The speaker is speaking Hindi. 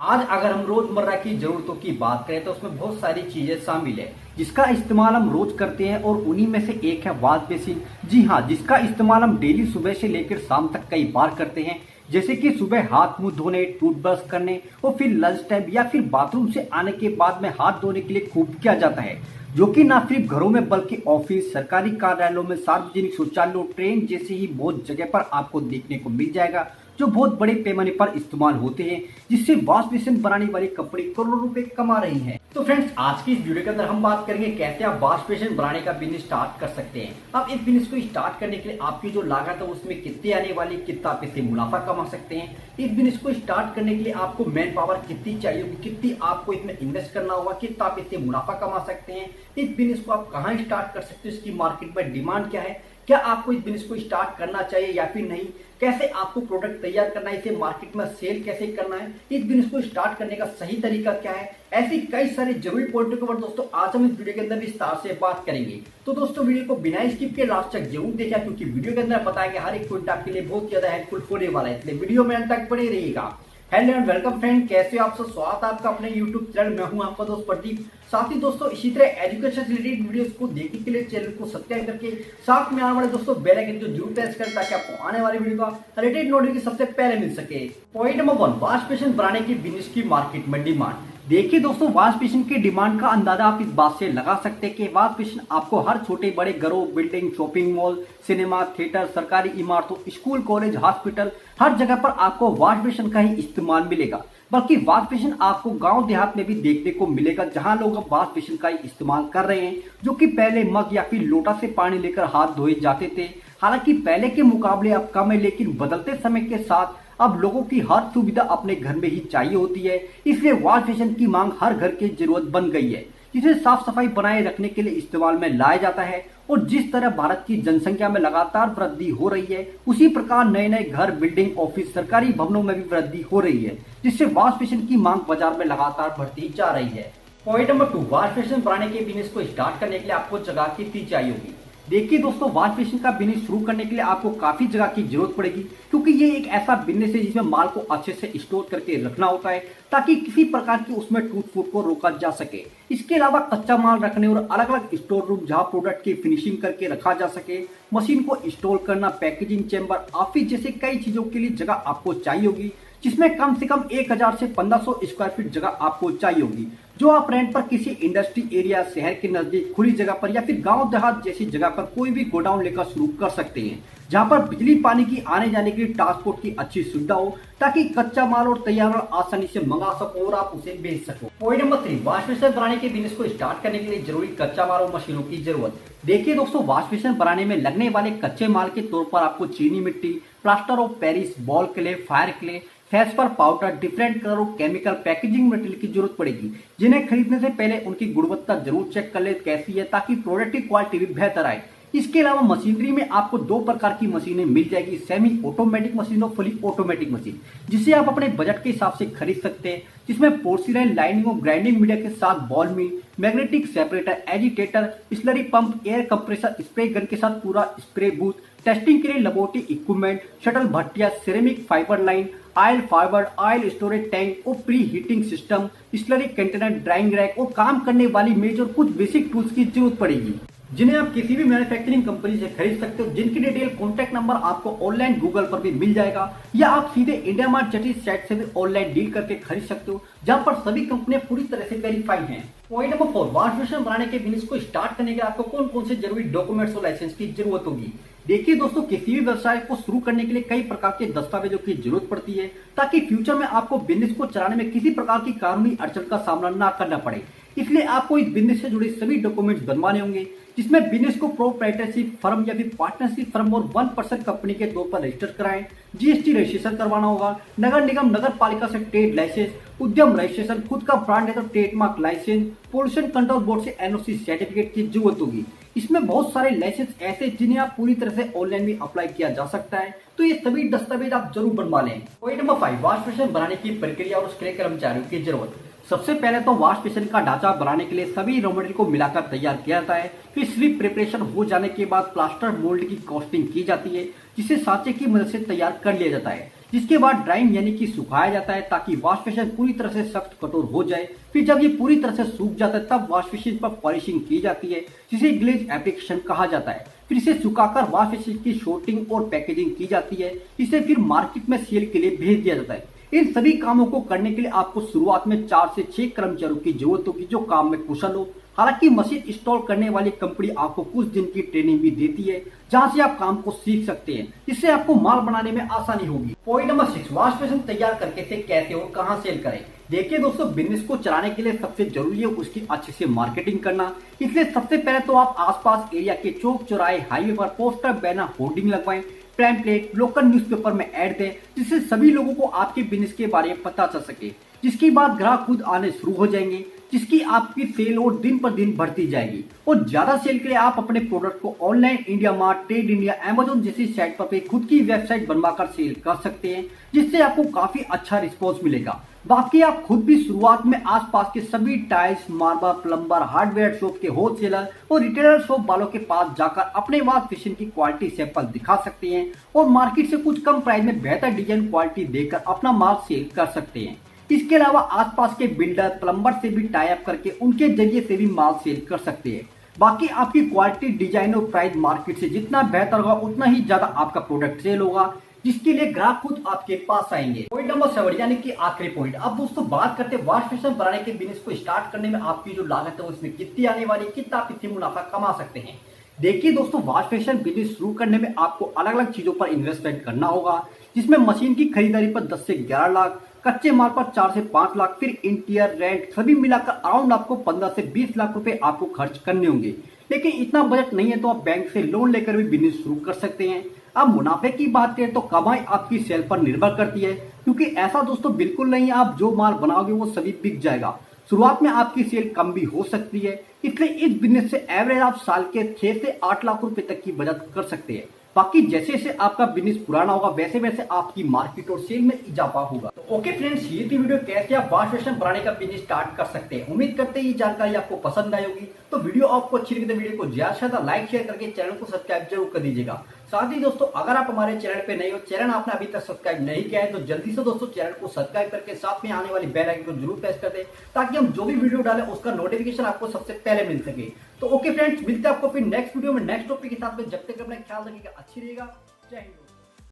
आज अगर हम रोजमर्रा की जरूरतों की बात करें तो उसमें बहुत सारी चीजें शामिल है जिसका इस्तेमाल हम रोज करते हैं और उन्हीं में से एक है वॉश बेसिन। जी हाँ, जिसका इस्तेमाल हम डेली सुबह से लेकर शाम तक कई बार करते हैं। जैसे कि सुबह हाथ मुंह धोने, टूथब्रश करने और फिर लंच टाइम या फिर बाथरूम से आने के बाद में हाथ धोने के लिए खूब किया जाता है। जो कि ना सिर्फ घरों में बल्कि ऑफिस, सरकारी कार्यालयों में, सार्वजनिक शौचालयों, ट्रेन जैसे ही बहुत जगह पर आपको देखने को मिल जाएगा, जो बहुत बड़े पैमाने पर इस्तेमाल होते हैं, जिससे वॉश बेसिन बनाने वाली कंपनी करोड़ों रुपए कमा रही है। तो फ्रेंड्स, आज की इस वीडियो के अंदर हम बात करेंगे कैसे आप वॉश बेसिन बनाने का बिजनेस स्टार्ट कर सकते हैं। अब इस बिजनेस को स्टार्ट करने के लिए आपकी जो लागत है उसमें कितनी आने वाली, कितना आप इससे मुनाफा कमा सकते हैं। इस बिजनेस को स्टार्ट करने के लिए आपको मैन पावर कितनी चाहिए होगी, कितनी आपको इसमें इन्वेस्ट करना होगा, कितना आप इससे मुनाफा कमा सकते हैं, इस बिजनेस को आप कहाँ स्टार्ट कर सकते हो, इसकी मार्केट में डिमांड क्या है, क्या आपको इस बिजनेस को स्टार्ट करना चाहिए या फिर नहीं, कैसे आपको प्रोडक्ट तैयार करना है, इसे मार्केट में सेल कैसे करना है, इस बिजनेस को स्टार्ट करने का सही तरीका क्या है, ऐसी कई सारे जरूरी पॉइंटों के ऊपर दोस्तों आज हम इस वीडियो के अंदर विस्तार से बात करेंगे। तो दोस्तों वीडियो को बिना स्किप के लास्ट तक जरूर देखा, क्योंकि वीडियो के अंदर बताया गया हर एक पॉइंट आपके लिए बहुत ज्यादा हेल्पफुल होने वाला है, इसलिए वीडियो में अंत तक बने रहिएगा। हेलो एंड वेलकम फ्रेंड, कैसे हो आप सब? स्वागत है आपका अपने यूट्यूब चैनल में। हूं आपका दोस्त प्रदीप। साथ ही दोस्तों इसी तरह एजुकेशन से रिलेटेड वीडियोस को देखने के लिए चैनल को सब्सक्राइब करके साथ में आने वाले दोस्तों बेल आइकन को जरूर प्रेस करें ताकि आपको आने वाली वीडियो का रिलेटेड नोटिफिकेशन सबसे पहले मिल सके। पॉइंट नंबर 1, वॉश बेसिन बनाने की बिजनेस की मार्केट में डिमांड। देखिए दोस्तों, वॉश बेसिन की डिमांड का अंदाजा आप इस बात से लगा सकते हैं कि वॉश बेसिन आपको हर छोटे बड़े घरों, building, shopping mall, cinema, theatre, सरकारी इमारतों, स्कूल, कॉलेज, हॉस्पिटल, हर जगह पर आपको वॉश बेसिन का ही इस्तेमाल मिलेगा। बल्कि वॉश बेसिन आपको गांव देहात में भी देखने को मिलेगा, जहां लोग अब वॉश बेसिन का ही इस्तेमाल कर रहे हैं, जो कि पहले मग या फिर लोटा से पानी लेकर हाथ धोए जाते थे। हालांकि पहले के मुकाबले अब कम है, लेकिन बदलते समय के साथ अब लोगों की हर सुविधा अपने घर में ही चाहिए होती है, इसलिए वॉश बेसिन की मांग हर घर की जरूरत बन गई है, जिसे साफ सफाई बनाए रखने के लिए इस्तेमाल में लाया जाता है। और जिस तरह भारत की जनसंख्या में लगातार वृद्धि हो रही है, उसी प्रकार नए नए घर, बिल्डिंग, ऑफिस, सरकारी भवनों में भी वृद्धि हो रही है, जिससे वॉश बेसिन की मांग बाजार में लगातार बढ़ती जा रही है। पॉइंट नंबर 2, वॉश बेसिन बनाने के बिजनेस को स्टार्ट करने के लिए आपको जगह कितनी चाहिए होगी। देखिए दोस्तों, वॉश बेसिन का बिजनेस शुरू करने के लिए आपको काफी जगह की जरूरत पड़ेगी, क्योंकि ये एक ऐसा बिजनेस है जिसमें माल को अच्छे से स्टोर करके रखना होता है ताकि किसी प्रकार की उसमें टूट फूट को रोका जा सके। इसके अलावा कच्चा माल रखने और अलग अलग स्टोर रूम जहां प्रोडक्ट की फिनिशिंग करके रखा जा सके, मशीन को इंस्टॉल करना, पैकेजिंग चैम्बर, ऑफिस जैसे कई चीजों के लिए जगह आपको चाहिए होगी, जिसमें कम से कम 1000 से 1500 स्क्वायर फीट जगह आपको चाहिए होगी, जो आप रेंट पर किसी इंडस्ट्री एरिया, शहर के नजदीक खुली जगह पर या फिर गांव देहात जैसी जगह पर कोई भी गोडाउन लेकर शुरू कर सकते हैं, जहां पर बिजली पानी की आने जाने के लिए ट्रांसपोर्ट की अच्छी सुविधा हो, ताकि कच्चा माल और तैयार माल आसानी से मंगा सको और आप उसे बेच सको। पॉइंट नंबर 3, वॉश बेसिन बनाने के बिजनेस को स्टार्ट करने के लिए जरूरी कच्चा माल और मशीनों की जरूरत। देखिए दोस्तों, वॉश बेसिन बनाने में लगने वाले कच्चे माल के तौर पर आपको चीनी मिट्टी, plaster of Paris, ball clay, fire clay, feldspar powder, different colour और केमिकल पैकेजिंग मटेरियल की जरूरत पड़ेगी, जिन्हें खरीदने से पहले उनकी गुणवत्ता जरूर चेक कर ले कैसी है, ताकि प्रोडक्ट की क्वालिटी भी बेहतर आए। इसके अलावा मशीनरी में आपको 2 प्रकार की मशीनें मिल जाएगी, सेमी ऑटोमेटिक मशीन और फुली ऑटोमेटिक मशीन, जिसे आप अपने बजट के हिसाब से खरीद सकते हैं, जिसमें पोर्सिलेन लाइनिंग और ग्राइंडिंग मीडिया के साथ ball mill, magnetic separator, agitator, slurry pump, air compressor, spray gun के साथ पूरा स्प्रे बूथ, टेस्टिंग के लिए लेबोरेटरी इक्विपमेंट, शटल भट्टिया, ceramic fibre line, oil forward, oil storage tank और pre heating system, slurry container, drying rack और काम करने वाली मेज और कुछ बेसिक टूल्स की जरूरत पड़ेगी, जिन्हें आप किसी भी मैन्युफैक्चरिंग कंपनी से खरीद सकते हो, जिनकी डिटेल कॉन्टैक्ट नंबर आपको ऑनलाइन गूगल पर भी मिल जाएगा, या आप सीधे इंडिया मार्ट जटी साइट से भी ऑनलाइन डील करके खरीद सकते हो, जहां पर सभी कंपनियां पूरी तरह से वेरीफाइड हैं। पॉइंट नंबर 4, वॉश बेसिन बनाने के बिजनेस को स्टार्ट करने के लिए आपको कौन कौन से जरूरी डॉक्यूमेंट्स और लाइसेंस की जरूरत होगी। देखिए दोस्तों, किसी भी व्यवसाय को शुरू करने के लिए कई प्रकार के दस्तावेजों की जरूरत पड़ती है, ताकि फ्यूचर में आपको बिजनेस को चलाने में किसी प्रकार की कानूनी अड़चन का सामना ना करना पड़े। इसलिए आपको इस बिजनेस से जुड़े सभी डॉक्यूमेंट्स बनवाने होंगे, जिसमें बिजनेस को प्रोप्राइटरशिप फर्म या फिर पार्टनरशिप फर्म और 1% कंपनी के तौर पर रजिस्टर कराएं, जीएसटी रजिस्ट्रेशन करवाना होगा, नगर निगम, नगर पालिका से ट्रेड लाइसेंस, उद्यम रजिस्ट्रेशन, खुद का ब्रांड है तो trademark license, pollution control board से एनओसी सर्टिफिकेट की जरूरत होगी। इसमें बहुत सारे लाइसेंस ऐसे जिन्हें आप पूरी तरह से ऑनलाइन भी अप्लाई किया जा सकता है, तो ये सभी दस्तावेज आप जरूर बनवा लें। पॉइंट नंबर 5, वॉश बेसिन बनाने की प्रक्रिया और उसके लिए कर्मचारियों की जरूरत। सबसे पहले तो वॉश बेसिन का ढांचा बनाने के लिए सभी रॉ मटेरियल को मिलाकर तैयार किया जाता है, फिर स्लिप प्रिपरेशन हो जाने के बाद प्लास्टर मोल्ड की कॉस्टिंग की जाती है, जिसे सांचे की मदद से तैयार कर लिया जाता है। जिसके बाद ड्राइंग यानी कि सुखाया जाता है ताकि वॉश बेसिन पूरी तरह से सख्त कठोर हो जाए। फिर जब ये पूरी तरह से सूख जाता है तब वॉश बेसिन पर पॉलिशिंग की जाती है, जिसे ग्लेज एप्लीकेशन कहा जाता है। फिर इसे सुखाकर वॉश बेसिन की शॉर्टिंग और पैकेजिंग की जाती है। इसे फिर मार्केट में सेल के लिए भेज दिया जाता है। इन सभी कामों को करने के लिए आपको शुरुआत में 4 से 6 कर्मचारियों की जरूरत होगी जो काम में कुशल हो। हालांकि मशीन इंस्टॉल करने वाली कंपनी आपको कुछ दिन की ट्रेनिंग भी देती है, जहां से आप काम को सीख सकते हैं, जिससे आपको माल बनाने में आसानी होगी। पॉइंट नंबर 6, वॉश बेसिन तैयार करके से कैसे और कहां सेल करें। देखिए दोस्तों, बिजनेस को चलाने के लिए सबसे जरूरी है उसकी अच्छे से मार्केटिंग करना। इसलिए सबसे पहले तो आप आसपास एरिया के चौक चौराहे, हाईवे पर पोस्टर, बैनर, होर्डिंग लगवाएं, पैम्पलेट, लोकल न्यूज़पेपर में ऐड दें, जिससे सभी लोगों को आपके बिजनेस के बारे में पता चल सके। जिसके बाद ग्राहक खुद आने शुरू हो जाएंगे, जिसकी आपकी सेल और दिन पर दिन बढ़ती जाएगी। और ज्यादा सेल के लिए आप अपने प्रोडक्ट को online India mart, trade India, Amazon जैसी साइट पर खुद की वेबसाइट बनवाकर सेल कर सकते हैं, जिससे आपको काफी अच्छा रिस्पॉन्स मिलेगा। बाकी आप खुद भी शुरुआत में आसपास के सभी tiles, marble, plumber, hardware shop के होलसेलर और रिटेलर शॉप वालों के पास जाकर अपने वॉश बेसिन की क्वालिटी सैंपल दिखा सकते हैं और मार्केट से कुछ कम प्राइस में बेहतर डिजाइन क्वालिटी देकर अपना माल सेल कर सकते हैं। इसके अलावा आसपास के बिल्डर, प्लम्बर से भी टाई अप करके उनके जरिए से भी माल सेल कर सकते हैं। बाकी आपकी क्वालिटी, डिजाइन और प्राइस मार्केट से जितना बेहतर होगा उतना ही ज्यादा आपका प्रोडक्ट सेल होगा, जिसके लिए ग्राहक खुद आपके पास आएंगे। पॉइंट नंबर 7 यानी कि आखिरी पॉइंट। अब दोस्तों बात करते हैं वॉश बेसिन बनाने के बिजनेस को स्टार्ट करने में आपकी जो लागत है उसमें कितनी आने वाली, कितना आप इससे मुनाफा कमा सकते हैं। देखिए दोस्तों, वॉश बेसिन बिजनेस शुरू करने में आपको अलग अलग चीजों पर इन्वेस्टमेंट करना होगा, जिसमें मशीन की खरीदारी पर 10 से 11 लाख, कच्चे माल पर 4 से 5 लाख, फिर इंटीरियर, रेंट सभी मिलाकर अराउंड आपको 15 से 20 लाख रुपए आपको खर्च करने होंगे। लेकिन इतना बजट नहीं है तो आप बैंक से लोन लेकर भी बिजनेस शुरू कर सकते हैं। अब मुनाफे की बात करें तो कमाई आपकी सेल पर निर्भर करती है, क्योंकि ऐसा दोस्तों बिल्कुल नहीं है आप जो माल बनाओगे वो सभी बिक जाएगा। शुरुआत में आपकी सेल कम भी हो सकती है, इसलिए इस बिजनेस से एवरेज आप साल के 6 से 8 लाख रुपए तक की बचत कर सकते हैं। बाकी जैसे जैसे आपका बिजनेस पुराना होगा वैसे वैसे आपकी मार्केट और सेल में इजाफा होगा। तो ओके फ्रेंड्स, ये थी वीडियो कैसे आप वॉश बेसिन बनाने का बिजनेस स्टार्ट कर सकते हैं। उम्मीद करते हैं ये जानकारी आपको पसंद आई होगी। तो वीडियो आपको अच्छी लगी तो वीडियो को ज्यादा से ज्यादा लाइक शेयर करके चैनल को सब्सक्राइब जरूर कर दीजिएगा। साथ ही दोस्तों, अगर आप हमारे चैनल पे नए हो, चैनल आपने अभी तक सब्सक्राइब नहीं किया है तो जल्दी से दोस्तों चैनल को सब्सक्राइब करके साथ में आने वाली बेल आइकन को जरूर प्रेस कर दें, ताकि हम जो भी वीडियो डालें उसका नोटिफिकेशन आपको सबसे पहले मिल सके। तो ओके फ्रेंड्स, मिलते हैं आपको फिर नेक्स्ट वीडियो में नेक्स्ट टॉपिक के साथ में। जब तक अपना ख्याल रखिएगा, अच्छी रहेगा। जय हिंद।